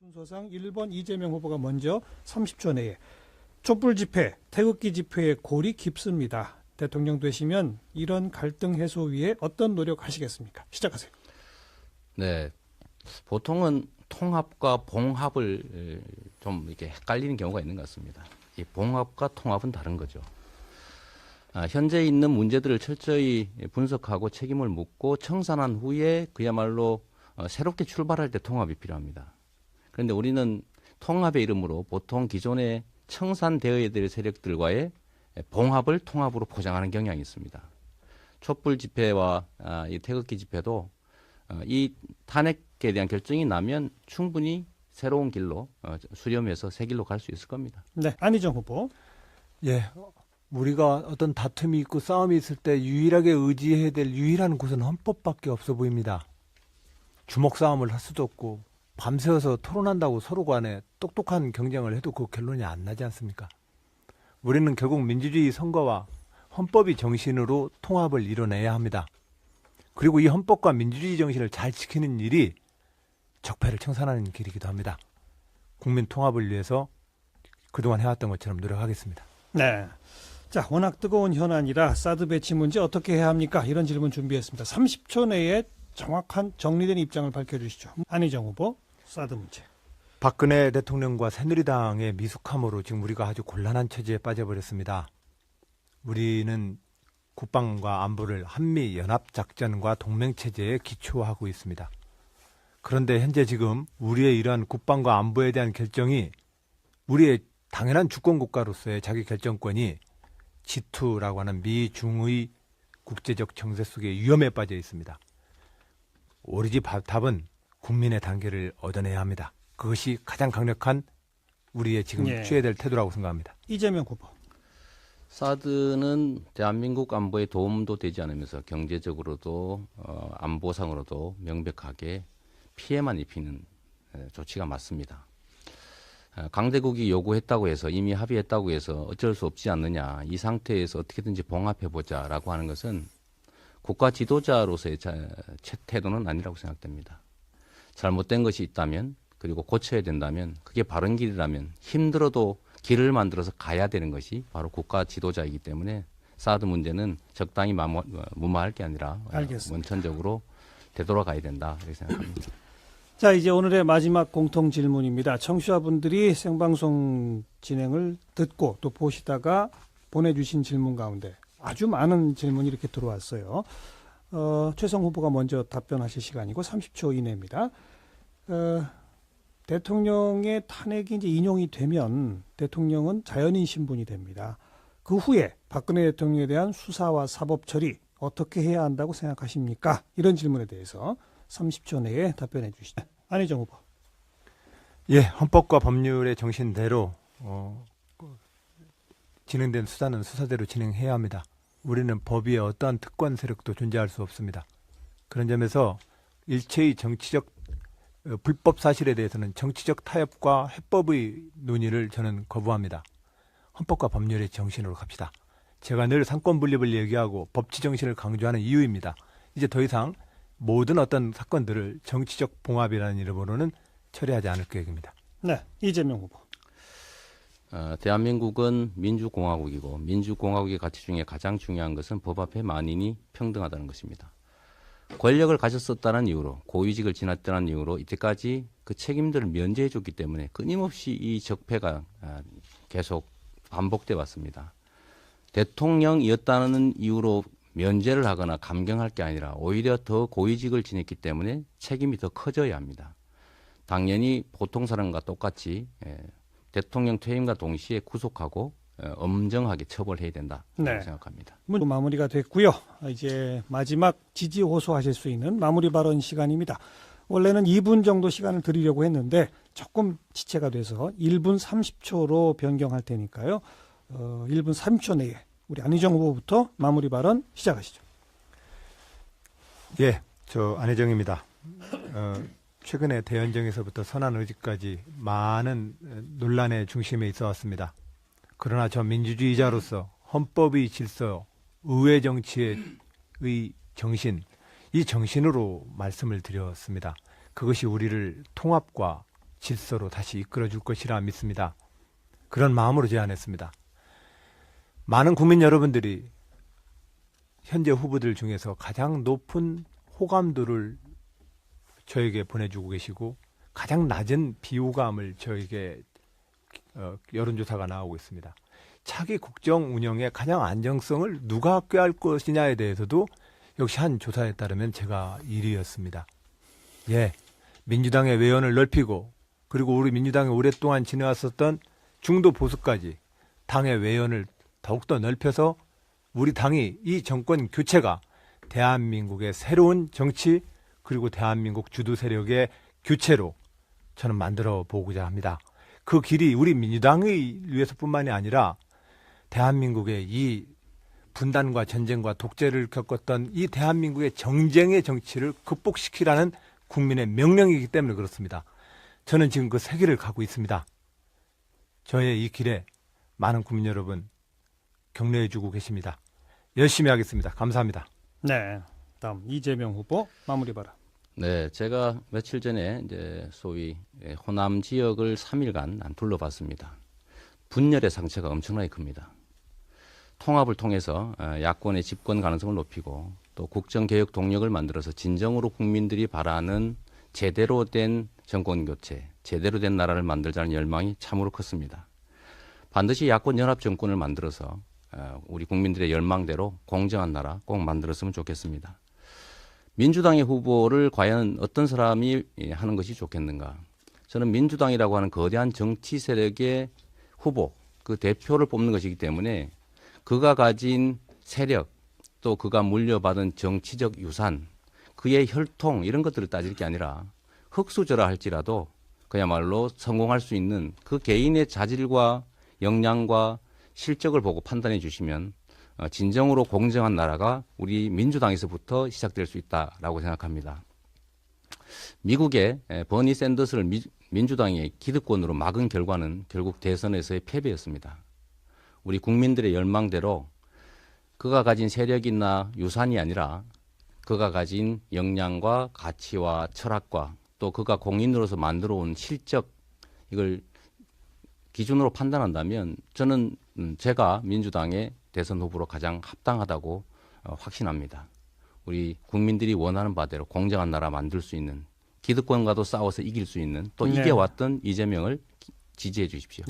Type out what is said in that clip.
순서상 1번 이재명 후보가 먼저 30초 내에 촛불 집회, 태극기 집회의 골이 깊습니다. 대통령 되시면 이런 갈등 해소 위에 어떤 노력하시겠습니까? 시작하세요. 네, 보통은 통합과 봉합을 좀 이렇게 헷갈리는 경우가 있는 것 같습니다. 이 봉합과 통합은 다른 거죠. 현재 있는 문제들을 철저히 분석하고 책임을 묻고 청산한 후에 그야말로 새롭게 출발할 때 통합이 필요합니다. 그런데 우리는 통합의 이름으로 보통 기존에 청산되어야 될 세력들과의 봉합을 통합으로 포장하는 경향이 있습니다. 촛불 집회와 이 태극기 집회도 이 탄핵에 대한 결정이 나면 충분히 새로운 길로 수렴해서 새 길로 갈 수 있을 겁니다. 네, 안희정 후보. 예, 우리가 어떤 다툼이 있고 싸움이 있을 때 유일하게 의지해야 될 유일한 곳은 헌법밖에 없어 보입니다. 주먹 싸움을 할 수도 없고 밤새워서 토론한다고 서로 간에 똑똑한 경쟁을 해도 그 결론이 안 나지 않습니까? 우리는 결국 민주주의 선거와 헌법이 정신으로 통합을 이뤄내야 합니다. 그리고 이 헌법과 민주주의 정신을 잘 지키는 일이 적폐를 청산하는 길이기도 합니다. 국민 통합을 위해서 그동안 해왔던 것처럼 노력하겠습니다. 네. 자, 워낙 뜨거운 현안이라 사드 배치 문제 어떻게 해야 합니까? 이런 질문 준비했습니다. 30초 내에 정확한 정리된 입장을 밝혀주시죠. 안희정 후보, 사드 문제. 박근혜 대통령과 새누리당의 미숙함으로 지금 우리가 아주 곤란한 처지에 빠져버렸습니다. 우리는 국방과 안보를 한미연합작전과 동맹체제에 기초하고 있습니다. 그런데 현재 지금 우리의 이러한 국방과 안보에 대한 결정이 우리의 당연한 주권국가로서의 자기 결정권이 G2라고 하는 미중의 국제적 정세 속에 위험에 빠져 있습니다. 오로지 답은 국민의 단계를 얻어내야 합니다. 그것이 가장 강력한 우리의 지금 취해야 될 태도라고 생각합니다. 이재명 후보. 사드는 대한민국 안보에 도움도 되지 않으면서 경제적으로도 안보상으로도 명백하게 피해만 입히는 조치가 맞습니다. 강대국이 요구했다고 해서 이미 합의했다고 해서 어쩔 수 없지 않느냐, 이 상태에서 어떻게든지 봉합해보자라고 하는 것은 국가 지도자로서의 태도는 아니라고 생각됩니다. 잘못된 것이 있다면 그리고 고쳐야 된다면 그게 바른 길이라면 힘들어도 길을 만들어서 가야 되는 것이 바로 국가 지도자이기 때문에 사드 문제는 적당히 무마할 게 아니라 알겠습니다. 원천적으로 되돌아가야 된다 이렇게 생각합니다. 자, 이제 오늘의 마지막 공통 질문입니다. 청취자분들이 생방송 진행을 듣고 또 보시다가 보내주신 질문 가운데 아주 많은 질문이 이렇게 들어왔어요. 최성 후보가 먼저 답변하실 시간이고 30초 이내입니다. 대통령의 탄핵이 이제 인용이 되면 대통령은 자연인 신분이 됩니다. 그 후에 박근혜 대통령에 대한 수사와 사법 처리 어떻게 해야 한다고 생각하십니까? 이런 질문에 대해서 30초 내에 답변해 주시죠. 안희정 후보. 예, 헌법과 법률의 정신대로 진행된 수사는 수사대로 진행해야 합니다. 우리는 법 위에 어떠한 특권 세력도 존재할 수 없습니다. 그런 점에서 일체의 정치적 불법 사실에 대해서는 정치적 타협과 해법의 논의를 저는 거부합니다. 헌법과 법률의 정신으로 갑시다. 제가 늘 상권 분립을 얘기하고 법치 정신을 강조하는 이유입니다. 이제 더 이상 모든 어떤 사건들을 정치적 봉합이라는 이름으로는 처리하지 않을 계획입니다. 네, 이재명 후보. 대한민국은 민주공화국이고 민주공화국의 가치 중에 가장 중요한 것은 법 앞에 만인이 평등하다는 것입니다. 권력을 가졌었다는 이유로 고위직을 지났다는 이유로 이때까지 그 책임들을 면제해 줬기 때문에 끊임없이 이 적폐가 계속 반복돼 왔습니다. 대통령이었다는 이유로 면제를 하거나 감경할 게 아니라 오히려 더 고위직을 지냈기 때문에 책임이 더 커져야 합니다. 당연히 보통 사람과 똑같이 대통령 퇴임과 동시에 구속하고 엄정하게 처벌해야 된다 생각합니다. 마무리가 됐고요. 이제 마지막 지지 호소하실 수 있는 마무리 발언 시간입니다. 원래는 2분 정도 시간을 드리려고 했는데 조금 지체가 돼서 1분 30초로 변경할 테니까요. 1분 30초 내에 우리 안희정 후보부터 마무리 발언 시작하시죠. 예, 저 안희정입니다. 최근에 대연정에서부터 선한의지까지 많은 논란의 중심에 있어 왔습니다. 그러나 저 민주주의자로서 헌법의 질서, 의회 정치의 정신, 이 정신으로 말씀을 드렸습니다. 그것이 우리를 통합과 질서로 다시 이끌어줄 것이라 믿습니다. 그런 마음으로 제안했습니다. 많은 국민 여러분들이 현재 후보들 중에서 가장 높은 호감도를 저에게 보내주고 계시고 가장 낮은 비호감을 저에게 여론조사가 나오고 있습니다. 차기 국정 운영의 가장 안정성을 누가 꾀할 것이냐에 대해서도 역시 한 조사에 따르면 제가 1위였습니다. 예, 민주당의 외연을 넓히고 그리고 우리 민주당이 오랫동안 지내왔었던 중도 보수까지 당의 외연을 더욱더 넓혀서 우리 당이 이 정권 교체가 대한민국의 새로운 정치 그리고 대한민국 주도 세력의 교체로 저는 만들어 보고자 합니다. 그 길이 우리 민주당을 위해서뿐만이 아니라 대한민국의 이 분단과 전쟁과 독재를 겪었던 이 대한민국의 정쟁의 정치를 극복시키라는 국민의 명령이기 때문에 그렇습니다. 저는 지금 그 세 길을 가고 있습니다. 저의 이 길에 많은 국민 여러분 격려해 주고 계십니다. 열심히 하겠습니다. 감사합니다. 네. 다음 이재명 후보 마무리 발언. 네, 제가 며칠 전에 이제 소위 호남 지역을 3일간 둘러봤습니다. 분열의 상처가 엄청나게 큽니다. 통합을 통해서 야권의 집권 가능성을 높이고 또 국정개혁 동력을 만들어서 진정으로 국민들이 바라는 제대로 된 정권 교체, 제대로 된 나라를 만들자는 열망이 참으로 컸습니다. 반드시 야권 연합 정권을 만들어서 우리 국민들의 열망대로 공정한 나라 꼭 만들었으면 좋겠습니다. 민주당의 후보를 과연 어떤 사람이 하는 것이 좋겠는가? 저는 민주당이라고 하는 거대한 정치 세력의 후보, 그 대표를 뽑는 것이기 때문에 그가 가진 세력, 또 그가 물려받은 정치적 유산, 그의 혈통 이런 것들을 따질 게 아니라 흑수저라 할지라도 그야말로 성공할 수 있는 그 개인의 자질과 역량과 실적을 보고 판단해 주시면 진정으로 공정한 나라가 우리 민주당에서부터 시작될 수 있다라고 생각합니다. 미국의 버니 샌더스를 민주당의 기득권으로 막은 결과는 결국 대선에서의 패배였습니다. 우리 국민들의 열망대로 그가 가진 세력이나 유산이 아니라 그가 가진 역량과 가치와 철학과 또 그가 공인으로서 만들어 온 실적 이걸 기준으로 판단한다면 저는 제가 민주당의 대선 후보로 가장 합당하다고 확신합니다. 우리 국민들이 원하는 바대로 공정한 나라 만들 수 있는 기득권과도 싸워서 이길 수 있는 또 네. 이겨왔던 이재명을 지지해 주십시오.